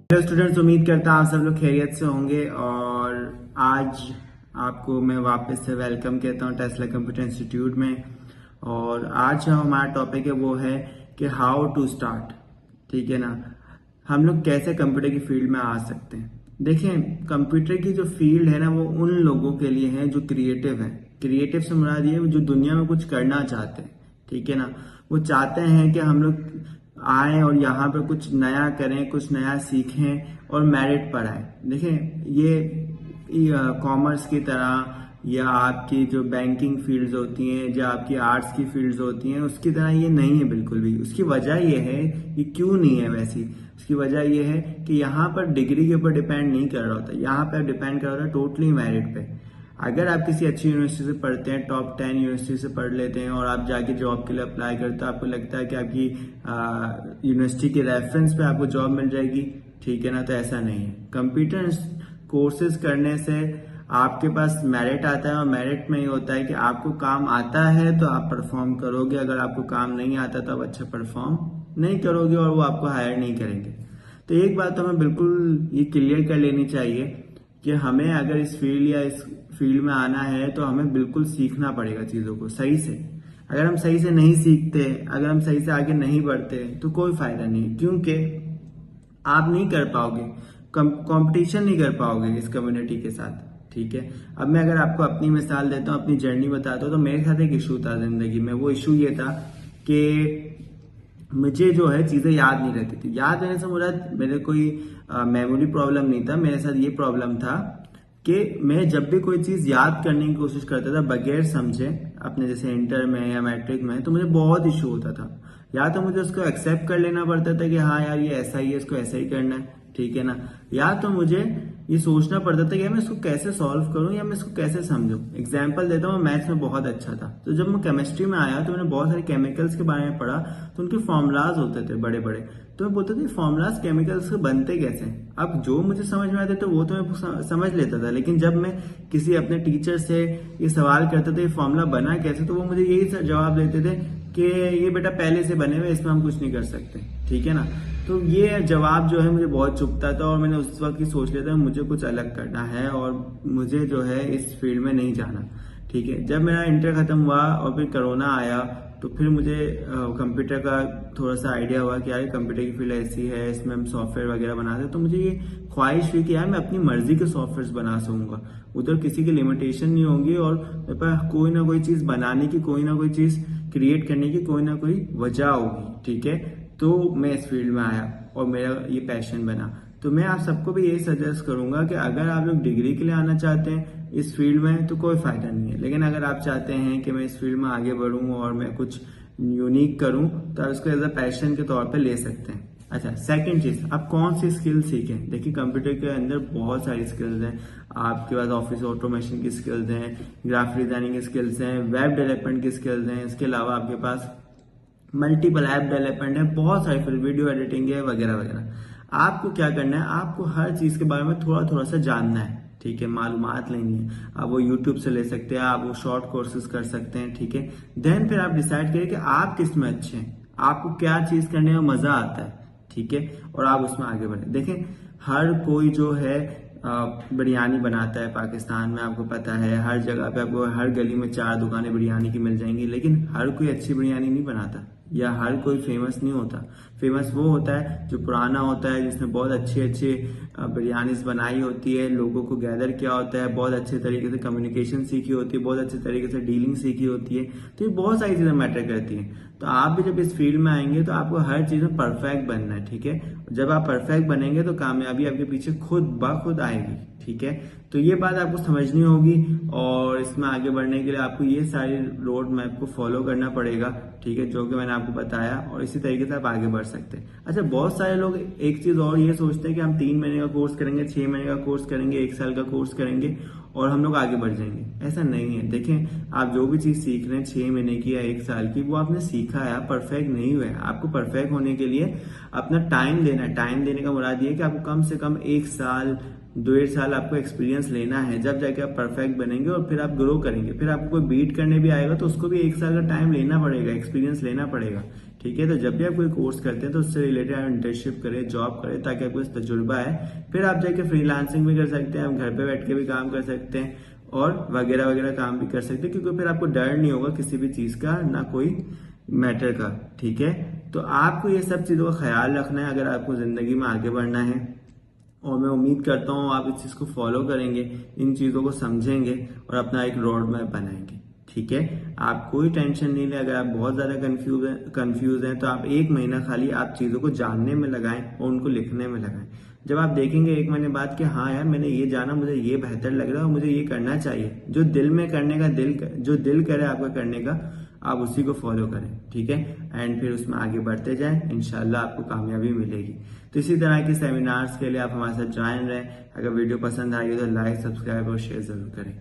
Hello students, उम्मीद करता हूँ आप सब लोग खैरियत से होंगे। और आज आपको मैं वापस से वेलकम कहता हूँ टेस्ला कंप्यूटर इंस्टीट्यूट में। और आज जो हमारा टॉपिक है वो है कि हाउ टू स्टार्ट। ठीक है ना, हम लोग कैसे कंप्यूटर की फील्ड में आ सकते हैं। देखें, कंप्यूटर की जो फील्ड है ना वो उन लोगों के लिए है जो क्रिएटिव है। क्रिएटिव से मुराद ये जो दुनिया में कुछ करना चाहते हैं। ठीक है ना, वो चाहते हैं कि हम लोग आए और यहाँ पे कुछ नया करें, कुछ नया सीखें और मेरिट पर आए। देखें, ये कॉमर्स की तरह या आपकी जो बैंकिंग फील्ड्स होती हैं, जो आपकी आर्ट्स की फील्ड्स होती हैं, उसकी तरह ये नहीं है बिल्कुल भी। उसकी वजह ये है, ये क्यों नहीं है वैसी, उसकी वजह ये है कि यहाँ पर डिग्री के ऊपर डिपेंड नहीं कर रहा होता। यहाँ पर डिपेंड कर रहा होता है टोटली मेरिट पे। अगर आप किसी अच्छी यूनिवर्सिटी से पढ़ते हैं, टॉप 10 यूनिवर्सिटी से पढ़ लेते हैं और आप जाके जॉब के लिए अप्लाई करते हो, आपको लगता है कि आपकी यूनिवर्सिटी के रेफरेंस पे आपको जॉब मिल जाएगी। ठीक है ना, तो ऐसा नहीं है। कंप्यूटर कोर्सेज करने से आपके पास मेरिट आता है और मेरिट में ये होता है कि आपको काम आता है तो आप परफॉर्म करोगे, अगर आपको काम नहीं आता तो आप अच्छा परफॉर्म नहीं करोगे और वो आपको हायर नहीं करेंगे। तो एक बात तो हमें बिल्कुल ये क्लियर कर लेनी चाहिए कि हमें अगर इस फील्ड या इस फील्ड में आना है तो हमें बिल्कुल सीखना पड़ेगा चीज़ों को सही से। अगर हम सही से नहीं सीखते, अगर हम सही से आगे नहीं बढ़ते तो कोई फायदा नहीं, क्योंकि आप नहीं कर पाओगे, कंपटीशन नहीं कर पाओगे इस कम्युनिटी के साथ। ठीक है, अब मैं अगर आपको अपनी मिसाल देता हूँ, अपनी जर्नी बताता हूँ, तो मेरे साथ एक इशू था जिंदगी में। वो इशू ये था कि मुझे जो है चीजें याद नहीं रहती थी। याद रहने से मुराद मेरे कोई मेमोरी प्रॉब्लम नहीं था, मेरे साथ ये प्रॉब्लम था कि मैं जब भी कोई चीज याद करने की कोशिश करता था बगैर समझे, अपने जैसे इंटर में या मैट्रिक में, तो मुझे बहुत इशू होता था। या तो मुझे उसको एक्सेप्ट कर लेना पड़ता था कि हाँ यार ये ऐसा ही है, इसको ऐसा ही करना है। ठीक है ना, या तो मुझे ये सोचना पड़ता था कि मैं इसको कैसे सॉल्व करूं या मैं इसको कैसे समझूं। एग्जाम्पल देता हूँ, मैं मैथ्स में बहुत अच्छा था, तो जब मैं केमिस्ट्री में आया तो मैंने बहुत सारे केमिकल्स के बारे में पढ़ा, तो उनके फॉर्मूलाज होते थे बड़े बड़े। तो मैं बोलता था फॉर्मूलाज केमिकल्स के बनते कैसे। अब जो मुझे समझ में आते तो वो तो मैं समझ लेता था, लेकिन जब मैं किसी अपने टीचर से ये सवाल करता था ये फॉर्मूला बना कैसे, तो वो मुझे यही जवाब देते थे कि ये बेटा पहले से बने हुए, इसमें हम कुछ नहीं कर सकते। ठीक है ना, तो ये जवाब जो है मुझे बहुत चुभता था और मैंने उस वक्त ही सोच लिया था मुझे कुछ अलग करना है और मुझे जो है इस फील्ड में नहीं जाना। ठीक है, जब मेरा इंटर खत्म हुआ और फिर कोरोना आया तो फिर मुझे कंप्यूटर का थोड़ा सा आइडिया हुआ कि यार कंप्यूटर की फील्ड ऐसी है, इसमें हम सॉफ्टवेयर वगैरह बनाते हैं। तो मुझे ये ख्वाहिश हुई कि यार मैं अपनी मर्जी के सॉफ्टवेयर बना सकूंगा, उधर किसी की लिमिटेशन नहीं होगी और मेरे पास कोई ना कोई चीज बनाने की, कोई ना कोई चीज क्रिएट करने की कोई ना कोई वजह होगी। ठीक है, तो मैं इस फील्ड में आया और मेरा ये पैशन बना। तो मैं आप सबको भी यही सजेस्ट करूंगा कि अगर आप लोग डिग्री के लिए आना चाहते हैं इस फील्ड में तो कोई फायदा नहीं है, लेकिन अगर आप चाहते हैं कि मैं इस फील्ड में आगे बढ़ूं और मैं कुछ यूनिक करूं तो आप इसको एज अ पैशन के तौर पे ले सकते हैं। अच्छा, सेकंड चीज, आप कौन सी स्किल सीखें। देखिए, कंप्यूटर के अंदर बहुत सारी स्किल्स हैं। आपके पास ऑफिस ऑटोमेशन की स्किल्स हैं, ग्राफिक डिजाइनिंग की स्किल्स हैं, वेब डेवलपमेंट की स्किल्स हैं। इसके अलावा आपके पास मल्टीपल ऐप डेवलपमेंट है, बहुत सारी, फिर वीडियो एडिटिंग है वगैरह वगैरह। आपको क्या करना है, आपको हर चीज के बारे में थोड़ा थोड़ा सा जानना है। ठीक है, मालूमात लेनी है। आप वो यूट्यूब से ले सकते हैं, आप वो शॉर्ट कोर्सेज कर सकते हैं। ठीक है, देन फिर आप डिसाइड करिए कि आप किस में अच्छे हैं, आपको क्या चीज करने में मजा आता है। ठीक है, और आप उसमें आगे बढ़े। देखें, हर कोई जो है बिरयानी बनाता है पाकिस्तान में, आपको पता है हर जगह पे आपको हर गली में 4 दुकानें बिरयानी की मिल जाएंगी, लेकिन हर कोई अच्छी बिरयानी नहीं बनाता या हर कोई फेमस नहीं होता। फेमस वो होता है जो पुराना होता है, जिसने बहुत अच्छी अच्छी बिरयानी बनाई होती है, लोगों को गैदर किया होता है, बहुत अच्छे तरीके से कम्युनिकेशन सीखी होती है, बहुत अच्छे तरीके से डीलिंग सीखी होती है। तो ये बहुत सारी चीजें मैटर करती हैं। तो आप भी जब इस फील्ड में आएंगे तो आपको हर चीज में परफेक्ट बनना है। ठीक है, जब आप परफेक्ट बनेंगे तो कामयाबी आपके पीछे खुद ब खुद आएगी। ठीक है, तो ये बात आपको समझनी होगी और इसमें आगे बढ़ने के लिए आपको ये सारी रोड मैप को फॉलो करना पड़ेगा। ठीक है, जो कि मैंने आपको बताया, और इसी तरीके से आप आगे बढ़ सकते हैं। अच्छा, बहुत सारे लोग एक चीज और ये सोचते हैं कि हम 3 महीने का कोर्स करेंगे, 6 महीने का कोर्स करेंगे, 1 साल का कोर्स करेंगे और हम लोग आगे बढ़ जाएंगे। ऐसा नहीं है। देखें, आप जो भी चीज सीख रहे हैं 6 महीने की या 1 साल की, वो आपने सीखा है, आप परफेक्ट नहीं हुए। आपको परफेक्ट होने के लिए अपना टाइम देना है। टाइम देने का मुराद ये कि आपको कम से कम 1 साल 1.5 साल आपको एक्सपीरियंस लेना है, जब जाके आप परफेक्ट बनेंगे और फिर आप ग्रो करेंगे। फिर आपको कोई बीट करने भी आएगा तो उसको भी 1 साल का टाइम लेना पड़ेगा, एक्सपीरियंस लेना पड़ेगा। ठीक है, तो जब भी आप कोई कोर्स करते हैं तो उससे रिलेटेड आप इंटर्नशिप करें, जॉब करें, ताकि आपको इस तजुर्बा है। फिर आप जाके फ्रीलांसिंग भी कर सकते हैं, आप घर पे बैठ के भी काम कर सकते हैं और वगैरह वगैरह काम भी कर सकते हैं, क्योंकि फिर आपको डर नहीं होगा किसी भी चीज का, ना कोई मैटर का। ठीक है, तो आपको ये सब चीजों का ख्याल रखना है अगर आपको जिंदगी में आगे बढ़ना है, और मैं उम्मीद करता हूँ आप इस चीज को फॉलो करेंगे, इन चीजों को समझेंगे और अपना एक रोड मैप बनाएंगे। ठीक है, आप कोई टेंशन नहीं लें। अगर आप बहुत ज्यादा कंफ्यूज हैं तो आप 1 महीना खाली आप चीजों को जानने में लगाएं और उनको लिखने में लगाएं। जब आप देखेंगे 1 महीने बाद कि हाँ यार मैंने ये जाना, मुझे ये बेहतर लग रहा है और मुझे ये करना चाहिए, जो दिल में करने का जो दिल करे आपका करने का, आप उसी को फॉलो करें। ठीक है, एंड फिर उसमें आगे बढ़ते जाएं, इंशाल्लाह आपको कामयाबी मिलेगी। तो इसी तरह के सेमिनार्स के लिए आप हमारे साथ ज्वाइन रहें। अगर वीडियो पसंद आई हो तो लाइक, सब्सक्राइब और शेयर जरूर करें।